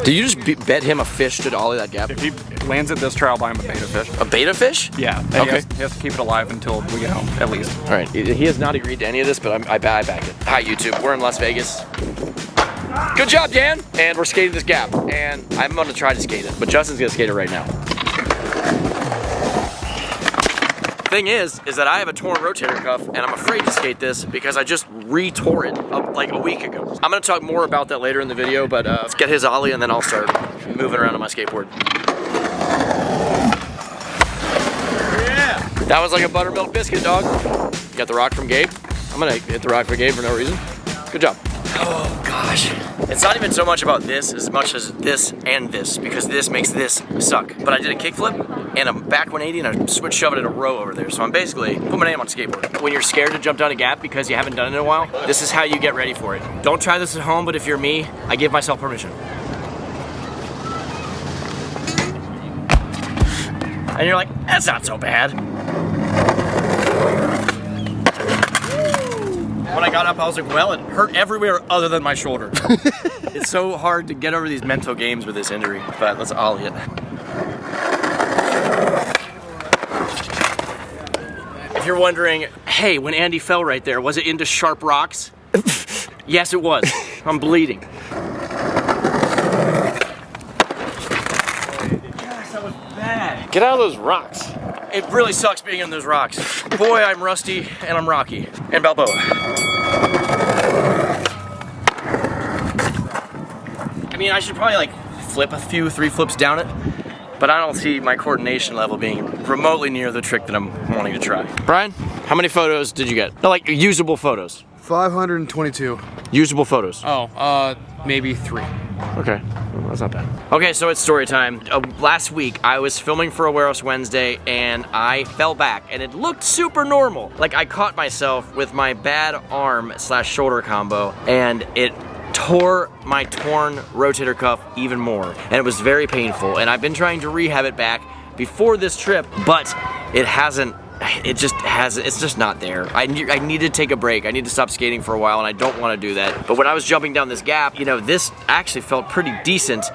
Did you just bet him a fish to ollie that gap? If he lands at this tree, I'll buy him a beta fish. A beta fish? Yeah. And Okay. he has to keep it alive until we get home, at least. All right. He has not agreed to any of this, but I back it. Hi, YouTube. We're in Las Vegas. Good job, Dan. And we're skating this gap. And I'm going to try to skate it, but Justin's going to skate it right now. Thing is that I have a torn rotator cuff and I'm afraid to skate this because I just re-tore it like a week ago. I'm gonna talk more about that later in the video, but let's get his ollie and then I'll start moving around on my skateboard. Yeah! That was like a buttermilk biscuit, dog. You got the rock from Gabe? I'm gonna hit the rock for Gabe for no reason. Good job. Oh gosh. It's not even so much about this as much as this and this, because this makes this suck. But I did a kickflip and a back 180 and a switch shove it in a row over there. So I'm basically putting my name on a skateboard. When you're scared to jump down a gap because you haven't done it in a while, this is how you get ready for it. Don't try this at home, but if you're me, I give myself permission. And you're like, that's not so bad. When I got up, I was like, well, it hurt everywhere other than my shoulder. It's so hard to get over these mental games with this injury, but let's ollie it. If you're wondering, hey, when Andy fell right there, was it into sharp rocks? Yes, it was. I'm bleeding. Gosh, that was bad. Get out of those rocks. It really sucks being in those rocks. Boy, I'm rusty and I'm Rocky and Balboa. I mean, I should probably like flip a few, 3 flips down it, but I don't see my coordination level being remotely near the trick that I'm wanting to try. Brian, how many photos did you get? No, like usable photos. 522. Usable photos. Oh, maybe 3. Okay, well, that's not bad. Okay, so it's story time. Last week, I was filming for Awareos Wednesday and I fell back and it looked super normal. Like I caught myself with my bad arm / shoulder combo and it tore my torn rotator cuff even more. And it was very painful. And I've been trying to rehab it back before this trip, but it hasn't. It's just not there. I need to take a break. I need to stop skating for a while and I don't want to do that. But when I was jumping down this gap, you know, this actually felt pretty decent.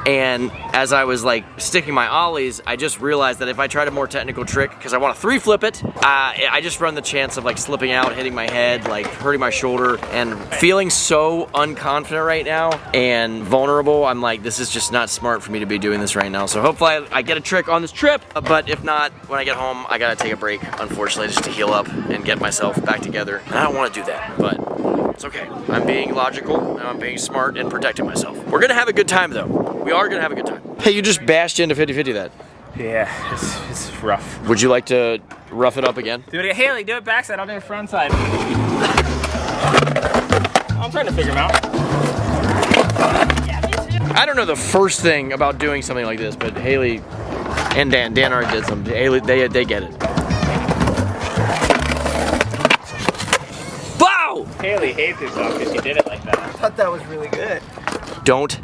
And as I was like sticking my ollies, I just realized that if I tried a more technical trick, because I want to 3 flip it, I just run the chance of like slipping out, hitting my head, like hurting my shoulder, and feeling so unconfident right now and vulnerable. I'm like, this is just not smart for me to be doing this right now. So hopefully I get a trick on this trip, but if not, when I get home, I gotta take a break, unfortunately, just to heal up and get myself back together. And I don't want to do that, but it's okay. I'm being logical and I'm being smart and protecting myself. We're gonna have a good time though. We are gonna have a good time. Hey, you just bashed into 50-50 that. Yeah, it's rough. Would you like to rough it up again? Do it again. Haley, do it backside, I'll do it front side. I'm trying to figure them out. I don't know the first thing about doing something like this, but Haley and Dan already did something. Haley, they get it. Wow! Haley hates it though because you did it like that. I thought that was really good. Don't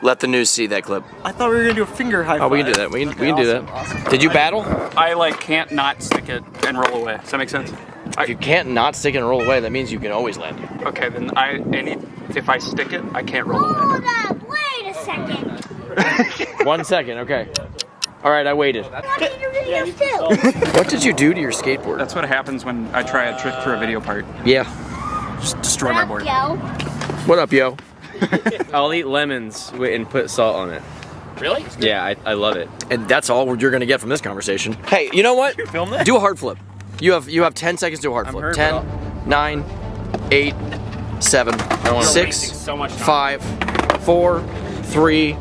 let the news see that clip. I thought we were gonna do a finger high five. Oh, we can do that. We can do that. Awesome. Did you battle? I like can't not stick it and roll away. Does that make sense? If you can't not stick and roll away, that means you can always land it. Okay, then if I stick it, I can't roll away. Hold up, wait a second. 1 second, okay. All right, I waited. What did you do still? What did you do to your skateboard? That's what happens when I try a trick for a video part. Yeah. Just destroy my board. Yo. What up, yo? I'll eat lemons and put salt on it. Really? Yeah, I love it. And that's all you're gonna get from this conversation. Hey, you know what? You film that? Do a hard flip. You have 10 seconds to do a hard flip. hurt, 10, 9, 8, 7, You're 6, wasting so much time. 5, 4, 3,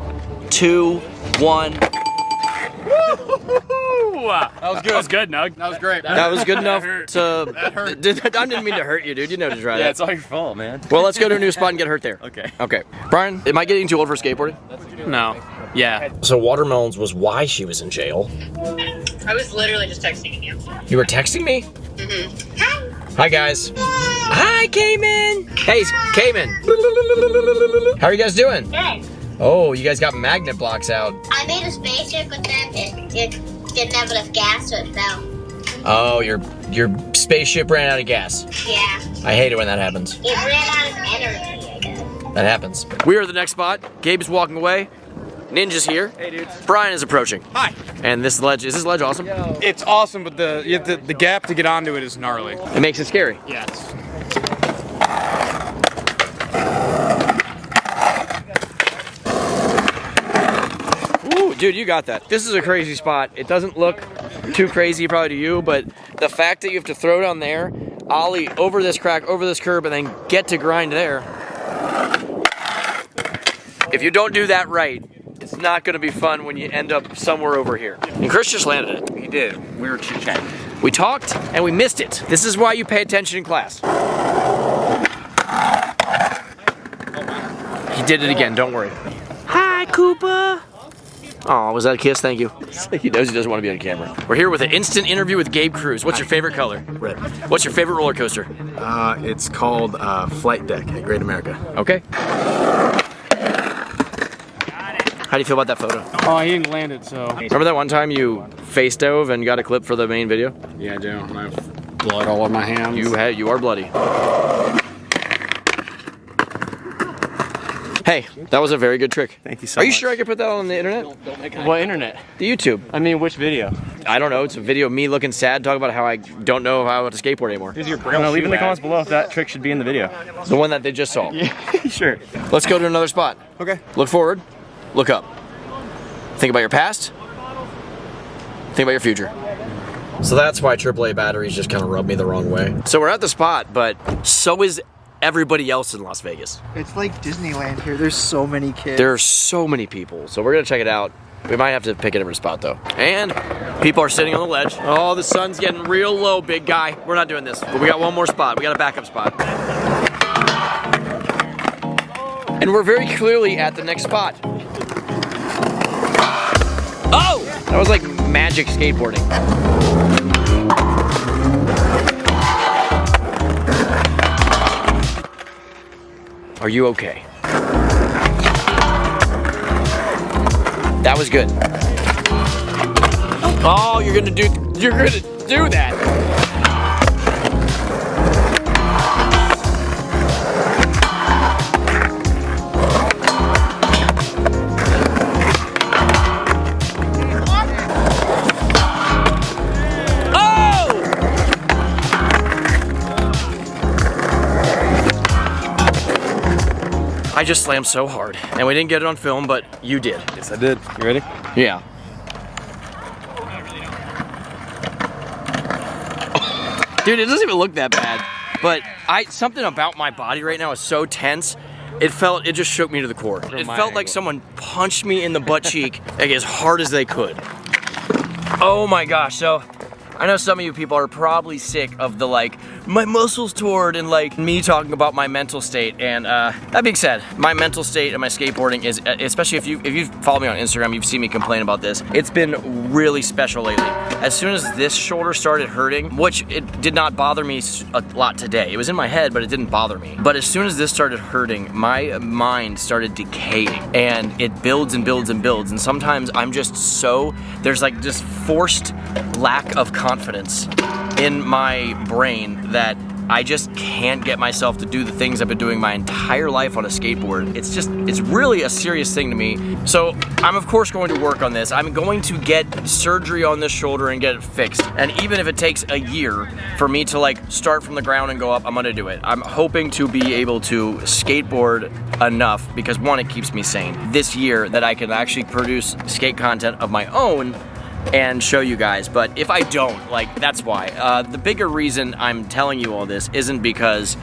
2, 1. That was good. That was good, Nug. That was great. That was good enough hurt. to. That hurt. I didn't mean to hurt you, dude. You know to try Yeah, that. it's all your fault, man. Well, let's go to a new spot and get hurt there. Okay. Okay. Brian, am I getting too old for skateboarding? No. Yeah. So Watermelons was why she was in jail. I was literally just texting you. You were texting me? Mm-hmm. Hi, guys. Hi, Cayman. Hey, Cayman. How are you guys doing? Good. Oh, you guys got magnet blocks out. I made a spaceship with them. It didn't have enough gas, so it fell. Oh, your spaceship ran out of gas. Yeah. I hate it when that happens. It ran out of energy, I guess. That happens. We are at the next spot. Gabe's walking away. Ninja's here. Hey, dudes. Brian is approaching. Hi. And this ledge, is this ledge awesome? It's awesome, but the gap to get onto it is gnarly. It makes it scary. Yes. Ooh, dude, you got that. This is a crazy spot. It doesn't look too crazy probably to you, but the fact that you have to throw down there, ollie over this crack, over this curb, and then get to grind there. If you don't do that right, it's not gonna be fun when you end up somewhere over here. And Chris just landed it. He did. We were chit-chatting. We talked and we missed it. This is why you pay attention in class. He did it again, don't worry. Hi, Koopa. Oh, was that a kiss? Thank you. He knows he doesn't want to be on camera. We're here with an instant interview with Gabe Cruz. What's your favorite color? Red. What's your favorite roller coaster? It's called Flight Deck at Great America. Okay. How do you feel about that photo? Oh, he didn't land it, so. Remember that one time you face dove and got a clip for the main video? Yeah, I do. And I have blood all on my hands. You are bloody. Hey, that was a very good trick. Thank you so Are much. you sure I could put that on the internet? What internet? The YouTube. I mean, which video? I don't know. It's a video of me looking sad, talking about how I don't know how to skateboard anymore. Leave in the comments below if that trick should be in the video. The one that they just saw. Sure. Let's go to another spot. Okay. Look forward. Look up. Think about your past. Think about your future. So that's why AAA batteries just kind of rub me the wrong way. So we're at the spot, but so is everybody else in Las Vegas. It's like Disneyland here. There's so many kids. There are so many people. So we're gonna check it out. We might have to pick a different spot though. And people are sitting on the ledge. Oh, the sun's getting real low, big guy. We're not doing this. But we got one more spot. We got a backup spot. And we're very clearly at the next spot. Oh! That was like magic skateboarding. Are you okay? That was good. Oh, you're gonna do that. I just slammed so hard, and we didn't get it on film, but you did. Yes, I did. You ready? Yeah. Dude, it doesn't even look that bad, but something about my body right now is so tense. It just shook me to the core. It felt like someone punched me in the butt cheek like as hard as they could. Oh my gosh, so I know some of you people are probably sick of the my muscles torn and me talking about my mental state. And that being said, my mental state and my skateboarding is, especially if you follow me on Instagram, you've seen me complain about this. It's been really special lately. As soon as this shoulder started hurting, which it did not bother me a lot today. It was in my head, but it didn't bother me. But as soon as this started hurting, my mind started decaying, and it builds and builds and builds. And sometimes I'm just there's this forced lack of confidence in my brain that I just can't get myself to do the things I've been doing my entire life on a skateboard. It's really a serious thing to me. So I'm of course going to work on this. I'm going to get surgery on this shoulder and get it fixed. And even if it takes a year for me to start from the ground and go up, I'm gonna do it. I'm hoping to be able to skateboard enough because one, it keeps me sane. This year that I can actually produce skate content of my own and show you guys. But if I don't, that's why. The bigger reason I'm telling you all this isn't because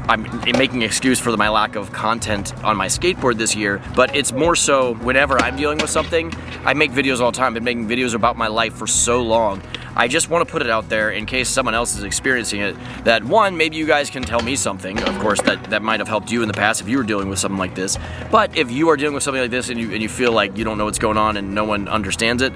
I'm making an excuse for my lack of content on my skateboard this year, but it's more so whenever I'm dealing with something. I make videos all the time. I've been making videos about my life for so long. I just want to put it out there in case someone else is experiencing it, that one, maybe you guys can tell me something, of course, that might have helped you in the past if you were dealing with something like this. But if you are dealing with something like this and you feel like you don't know what's going on and no one understands it,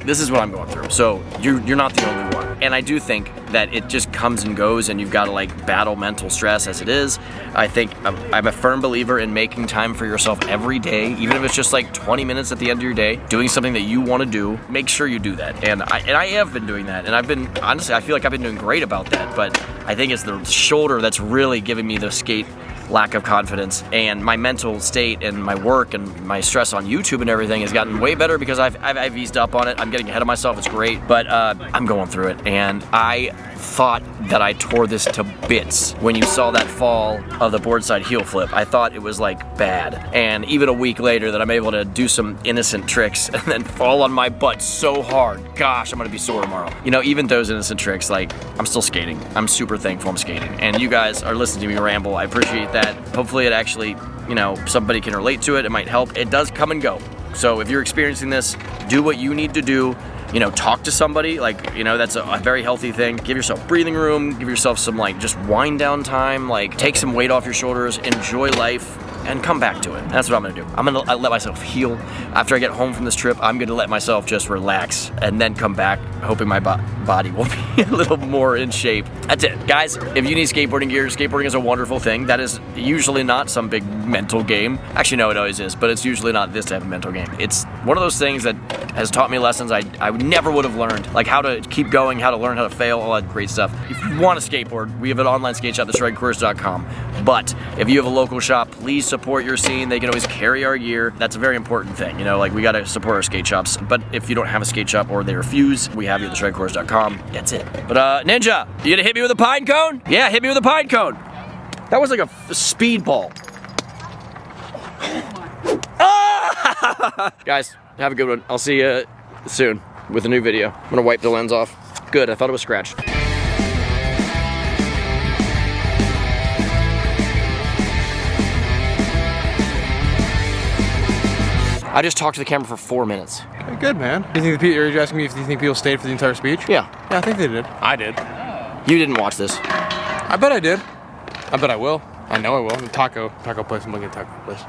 this is what I'm going through. So you're not the only one. And I do think that it just comes and goes and you've got to battle mental stress as it is. I think I'm a firm believer in making time for yourself every day, even if it's just 20 minutes at the end of your day, doing something that you want to do. Make sure you do that. And I have been doing that, and I've been, honestly, I feel like I've been doing great about that, but I think it's the shoulder that's really giving me the skate lack of confidence, and my mental state and my work and my stress on YouTube and everything has gotten way better because I've eased up on it. I'm getting ahead of myself. It's great, but I'm going through it, and I thought that I tore this to bits when you saw that fall of the board side heel flip. I thought it was like bad, and even a week later that I'm able to do some innocent tricks and then fall on my butt so hard. Gosh, I'm gonna be sore tomorrow. You know, even those innocent tricks, like, I'm still skating. I'm super thankful I'm skating, and you guys are listening to me ramble. I appreciate that. Hopefully it actually, you know, somebody can relate to it. It might help. It does come and go. So if you're experiencing this, do what you need to do. You know, talk to somebody, like, you know, that's a very healthy thing. Give yourself breathing room, give yourself some, like, just wind down time, like, take some weight off your shoulders, enjoy life, and come back to it. That's what I'm gonna do. I'm gonna let myself heal. After I get home from this trip, I'm gonna let myself just relax and then come back, hoping my body will be a little more in shape. That's it. Guys, if you need skateboarding gear, skateboarding is a wonderful thing. That is usually not some big mental game. Actually, no, it always is, but it's usually not this type of mental game. It's one of those things that has taught me lessons I never would have learned, like how to keep going, how to learn how to fail, all that great stuff. If you want to skateboard, we have an online skate shop, theshredcourse.com. But if you have a local shop, please support your scene. They can always carry our gear. That's a very important thing. You know, like, we got to support our skate shops. But if you don't have a skate shop or they refuse, we have you at theshredcourse.com. That's it. But Ninja, you gonna hit me with a pine cone? Yeah, hit me with a pine cone. That was like a speedball. Ah! Guys, have a good one. I'll see you soon with a new video. I'm gonna wipe the lens off. Good, I thought it was scratched. I just talked to the camera for 4 minutes. Good, man. You're asking me if you think people stayed for the entire speech? Yeah. Yeah, I think they did. I did. You didn't watch this. I bet I did. I bet I will. I know I will. Taco place. I'm looking at taco place.